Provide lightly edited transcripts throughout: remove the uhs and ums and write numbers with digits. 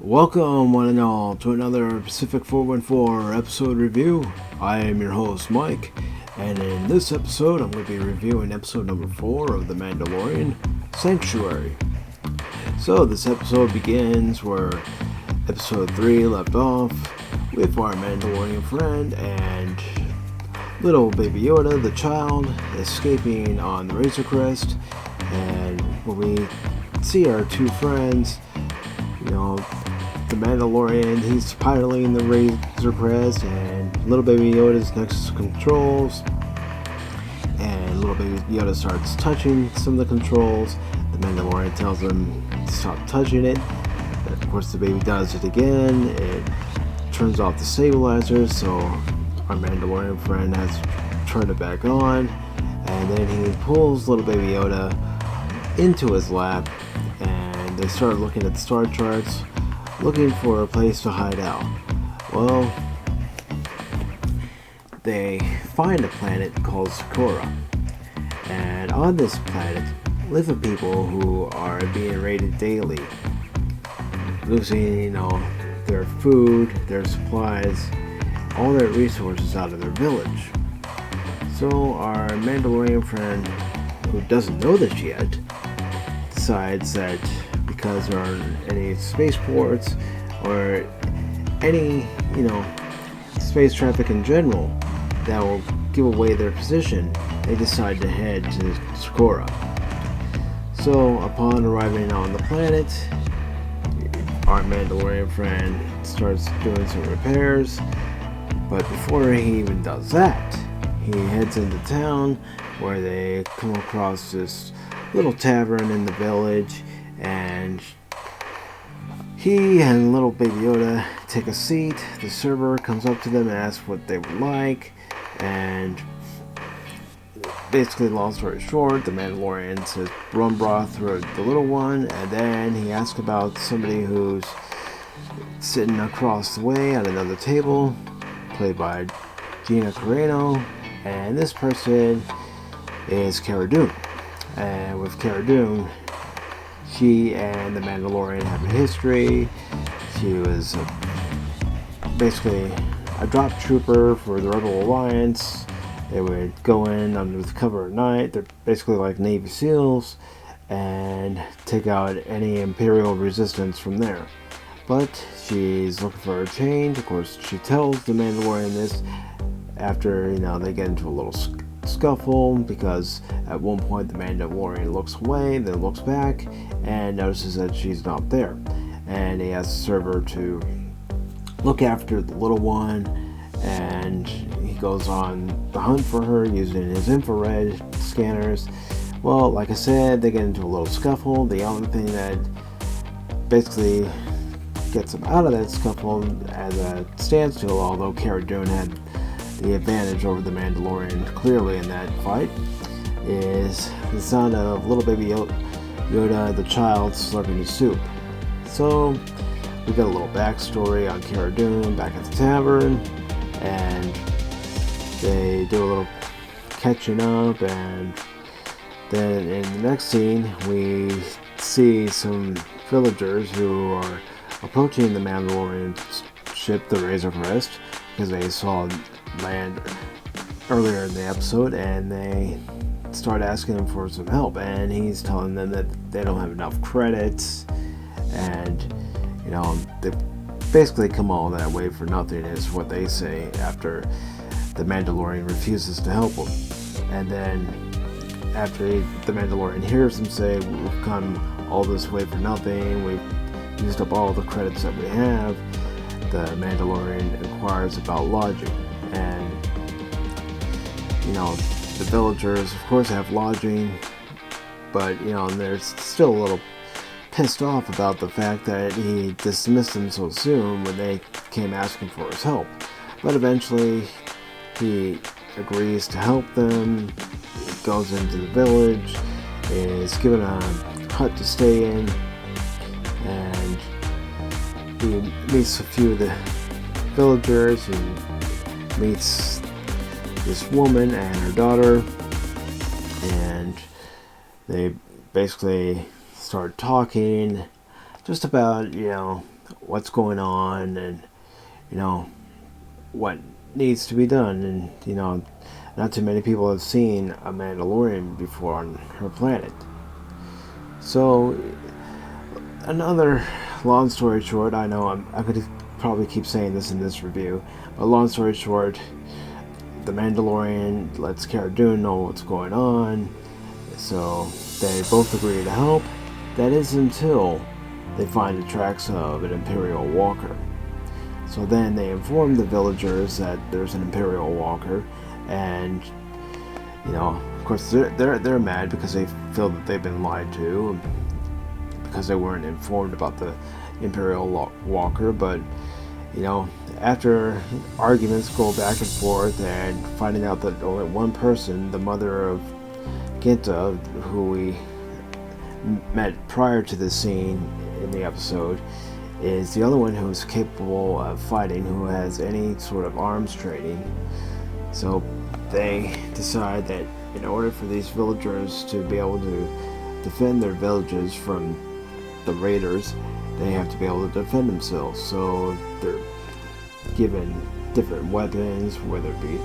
Welcome, one and all, to another PACIFIC414 episode review. I am your host, Mike, and in this episode, I'm going to be reviewing episode number 4 of The Mandalorian, Sanctuary. So, this episode begins where episode 3 left off with our Mandalorian friend and little baby Yoda, the child, escaping on the Razor Crest, and when we see our two friends, the Mandalorian, he's piloting the Razor Crest, and little baby Yoda's next to the controls, and little baby Yoda starts touching some of the controls. The Mandalorian tells him to stop touching it, and of course the baby does it again. It turns off the stabilizers, so our Mandalorian friend has to turn it back on, and then he pulls little baby Yoda into his lap, and they start looking at the star charts, looking for a place to hide out. Well, they find a planet called Sokovia, and on this planet live a people who are being raided daily, losing, their food, their supplies, all their resources out of their village. So our Mandalorian friend, who doesn't know this yet, decides that because there aren't any spaceports or any, space traffic in general that will give away their position, they decide to head to Sokovia. So upon arriving on the planet, our Mandalorian friend starts doing some repairs, but before he even does that, he heads into town where they come across this little tavern in the village, and he and little baby Yoda take a seat. The server comes up to them and asks what they would like, and basically, long story short, the Mandalorian says rum broth for the little one, and then he asks about somebody who's sitting across the way at another table, played by Gina Carano, and this person is Cara Dune. And with Cara Dune, she and the Mandalorian have a history. She was basically a drop trooper for the Rebel Alliance. They would go in under the cover of night. They're basically like Navy SEALs, and take out any Imperial resistance from there. But she's looking for a change. Of course, she tells the Mandalorian this after, they get into a little scuffle, because at one point the Mandalorian looks away, then looks back, and notices that she's not there. And he asks the server to look after the little one, and he goes on the hunt for her using his infrared scanners. Well, like I said, they get into a little scuffle. The only thing that basically gets him out of that scuffle at a standstill, although Cara Dune had the advantage over the Mandalorian clearly in that fight, is the sound of little baby Yoda, the child, slurping his soup. So we got a little backstory on Cara Dune back at the tavern, and they do a little catching up, and then in the next scene we see some villagers who are approaching the Mandalorian ship, the Razor Crest, because they saw land earlier in the episode, and they start asking him for some help, and he's telling them that they don't have enough credits, and they basically come all that way for nothing, is what they say after the Mandalorian refuses to help him. And then after the Mandalorian hears him say, "We've come all this way for nothing, we've used up all the credits that we have," the Mandalorian inquires about lodging. And the villagers of course have lodging, but they're still a little pissed off about the fact that he dismissed them so soon when they came asking for his help. But eventually he agrees to help them, goes into the village, is given a hut to stay in, and he meets a few of the villagers, and meets this woman and her daughter, and they basically start talking just about what's going on, and what needs to be done. And not too many people have seen a Mandalorian before on her planet. So another long story short, I know I'm going to probably keep saying this in this review, but long story short, the Mandalorian lets Cara Dune know what's going on, so they both agree to help. That is until they find the tracks of an Imperial walker. So then they inform the villagers that there's an Imperial walker, and of course they're mad because they feel that they've been lied to because they weren't informed about the Imperial walker. But after arguments go back and forth, and finding out that only one person, the mother of Ginta, who we met prior to this scene in the episode, is the only one who's capable of fighting, who has any sort of arms training. So they decide that in order for these villagers to be able to defend their villages from the raiders, they have to be able to defend themselves. So they're given different weapons, whether it be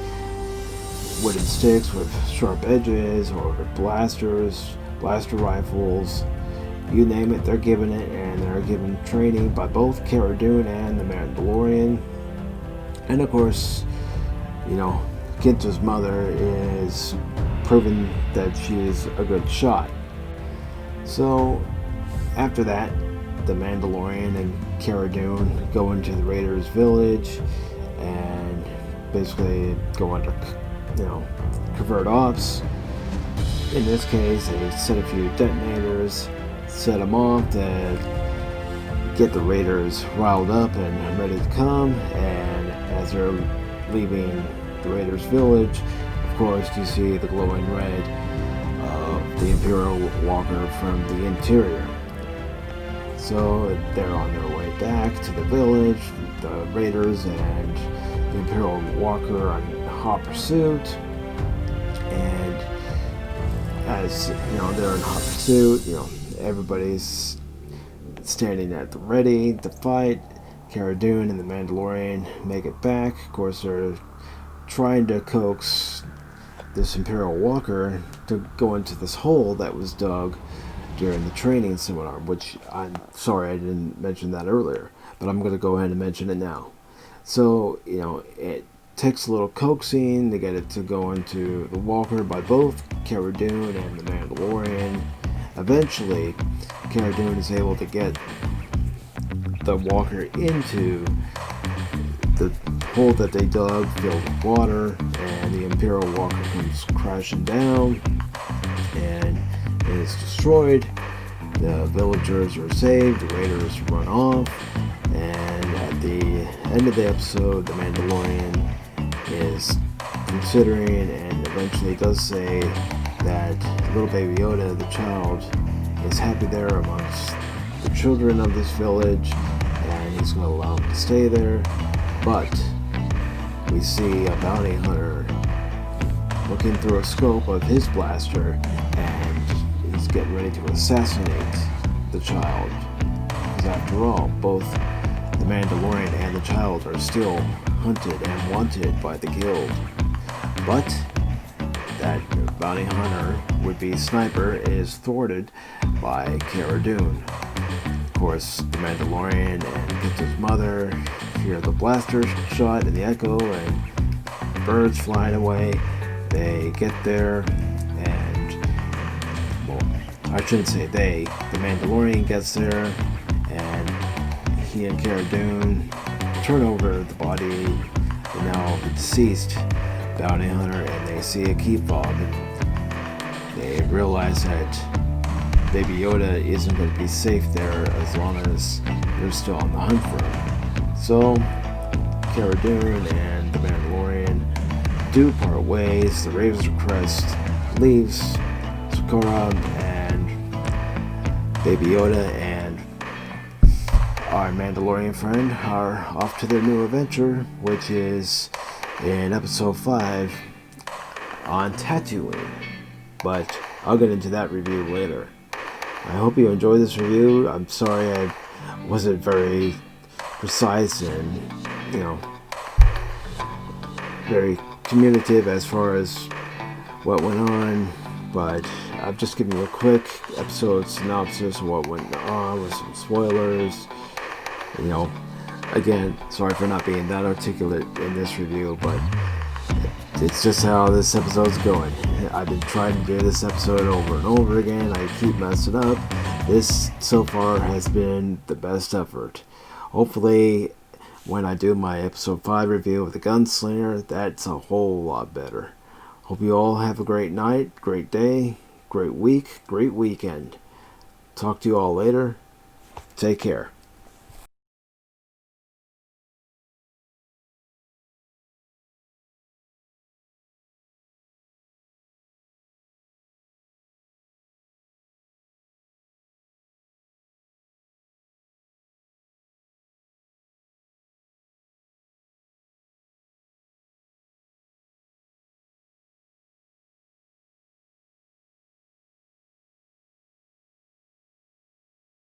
wooden sticks with sharp edges, or blasters, blaster rifles, you name it, they're given it, and they're given training by both Cara Dune and the Mandalorian. And of course, Ginta's mother is proven that she is a good shot. So after that, the Mandalorian and Cara Dune go into the Raiders' village and basically go under, covert ops. In this case, they set a few detonators, set them off to get the Raiders riled up and ready to come. And as they're leaving the Raiders' village, of course, you see the glowing red of the Imperial walker from the interior. So they're on their way back to the village, the Raiders and the Imperial walker are in hot pursuit. And as they're in hot pursuit, everybody's standing at the ready to fight. Cara Dune and the Mandalorian make it back. Of course, they're trying to coax this Imperial walker to go into this hole that was dug during the training seminar, which I'm sorry I didn't mention that earlier, but I'm going to go ahead and mention it now. So, it takes a little coaxing to get it to go into the walker by both Cara Dune and the Mandalorian. Eventually, Cara Dune is able to get the walker into the hole that they dug, filled with water, and the Imperial walker comes crashing down and is destroyed. The villagers are saved, the raiders run off, and at the end of the episode, the Mandalorian is considering and eventually does say that little baby Yoda, the child, is happy there amongst the children of this village, and he's going to allow him to stay there. But we see a bounty hunter looking through a scope of his blaster, and he's getting ready to assassinate the child. Because after all, both the Mandalorian and the child are still hunted and wanted by the guild. But that bounty hunter, would-be sniper, is thwarted by Cara Dune. Of course, the Mandalorian and Ginta's mother hear the blaster shot and the echo and birds flying away. They get there, and, well, I shouldn't say they. The Mandalorian gets there, and he and Cara Dune turn over the body, the now deceased bounty hunter, and they see a key fob, and they realize that Baby Yoda isn't going to be safe there as long as they're still on the hunt for him. So, Cara Dune and the Mandalorian do part ways. The Razor Crest leaves Sokovia, and Baby Yoda and our Mandalorian friend are off to their new adventure, which is in episode 5 on Tatooine. But I'll get into that review later. I hope you enjoyed this review. I'm sorry I wasn't very precise and, very communicative as far as what went on, but I've just given you a quick episode synopsis of what went on with some spoilers. Again, sorry for not being that articulate in this review, but it's just how this episode's going. I've been trying to do this episode over and over again. I keep messing up. This so far has been the best effort. Hopefully, when I do my episode 5 review of the Gunslinger, that's a whole lot better. Hope you all have a great night, great day, great week, great weekend. Talk to you all later. Take care.